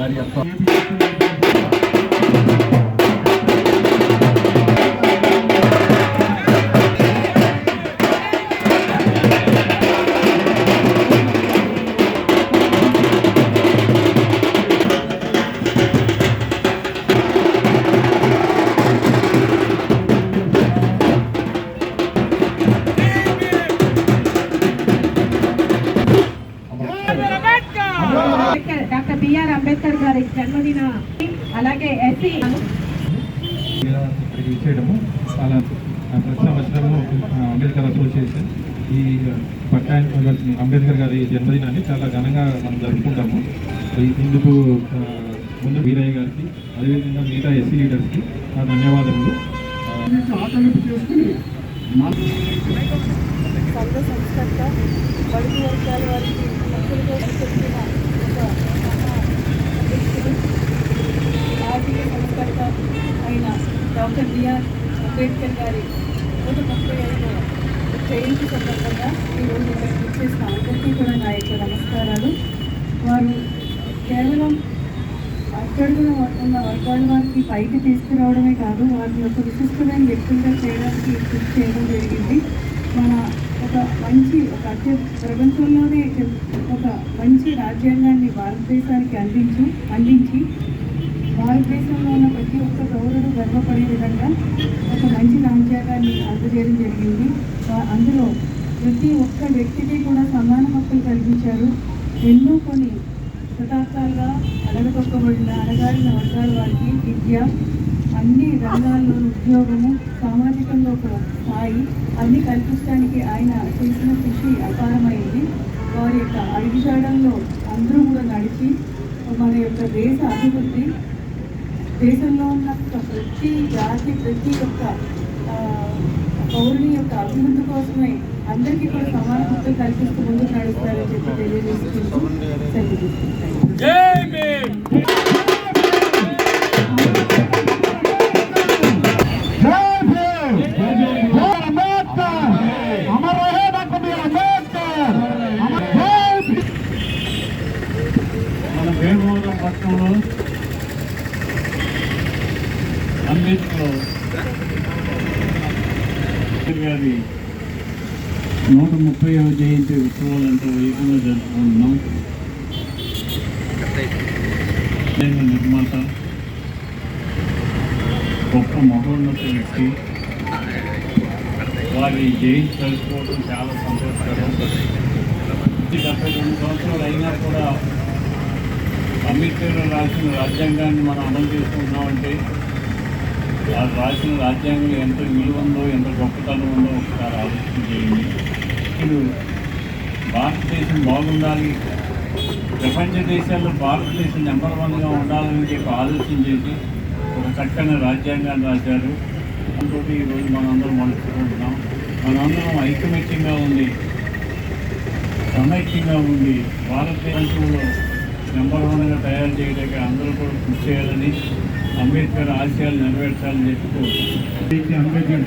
గారి యొక్క doctor BR Ambedkar గారి జన్మదిన అలాగే ఎస్సీ చేయడము చాలా ప్రతి సంవత్సరము అంబేద్కర్ అసోసియేషన్ ఈ పట్టాయన అంబేద్కర్ గారి జన్మదినాన్ని చాలా ఘనంగా మనం జరుపుకుంటాము. ఇందుకు ముందు వీరయ్య గారికి అదేవిధంగా మిగతా ఎస్సీ లీడర్స్కి ధన్యవాదములు. సంఘ సంస్కర్త బడుగు వర్గాల వారికి హక్కులుగా చెప్పిన ఒక అధ్యక్షుడు ఆర్థిక సంస్కర్త అయిన డాక్టర్ బిఆర్ అంబేద్కర్ గారి 135వ జయంతి సందర్భంగా ఈరోజు ఇక్కడ చేసిన అందరికీ కూడా నా యొక్క నమస్కారాలు. వారు కేవలం అట్టడుగున ఉన్న వర్గాల వారికి పైకి తీసుకురావడమే కాదు, వారి యొక్క విశిష్టమైన వ్యక్తులుగా చేయడానికి కృషి చేయడం జరిగింది. మన ఒక ప్రపంచంలోనే ఒక మంచి రాజ్యాంగాన్ని భారతదేశానికి అందించి భారతదేశంలో ఉన్న ప్రతి ఒక్క పౌరుడు గర్వపడే విధంగా ఒక మంచి రాజ్యాంగాన్ని అందజేయడం జరిగింది. అందులో ప్రతి ఒక్క వ్యక్తికి కూడా సమాన హక్కులు కల్పించారు. ఎన్నో కొన్ని శతాబ్దాలుగా అడగతొక్కబడిన అడగాడిన వర్గాల వారికి విద్య, అన్ని రంగాల్లో ఉద్యోగము, సామాజికంగా ఒక స్థాయి అన్ని కల్పించడానికి ఆయన చేసిన కృషి అపారమైంది. వారి యొక్క అడుగుజాడల్లో అందరూ కూడా నడిచి మన యొక్క దేశ అభివృద్ధి, దేశంలో ఉన్న ప్రతి జాతి ప్రతి ఒక్క పౌరుని యొక్క అభివృద్ధి కోసమే అందరికీ కూడా సమాన హక్కులు కల్పిస్తూ ముందుకు నడుస్తారని చెప్పి తెలియజేసుకుంటూ సెలవు తీసుకుంటాను. మన వేమవరం పట్టణంలో అంబేద్కర్ గారి 130వ జయంతి ఉత్సవాలంటూ వైభవంగా జరుపుకుంటున్నాం. నిర్మాత, గొప్ప మహోన్నత వ్యక్తి, వారి జయంతి జరుపుకోవడం చాలా సంతోషకరం. 72 సంవత్సరాలు అయినా కూడా అంబేద్కర్ రాసిన రాజ్యాంగాన్ని మనం అమలు చేసుకుంటున్నామంటే ఆ రాసిన రాజ్యాంగం ఎంత విలువ ఉందో, ఎంత గొప్పతనం ఉందో ఒకసారి ఆలోచన చేయండి. ఇప్పుడు భారతదేశం బాగుండాలి, ప్రపంచ దేశాల్లో భారతదేశం నెంబర్ 1గా ఉండాలని చెప్పి ఆలోచన చేసి ఒక చక్కని రాజ్యాంగాన్ని రాశారు. అందులో ఈరోజు మనందరం మలుచుకుంటున్నాం. మనందరం ఐకమత్యంగా ఉంది, సమైక్యంగా ఉంది భారతదేశంలో నెంబర్ 1గా తయారు చేయడానికి అందరూ కూడా కృషి చేయాలని, అంబేద్కర్ ఆశయాలు నెరవేర్చాలని చెప్పి అంబేద్కర్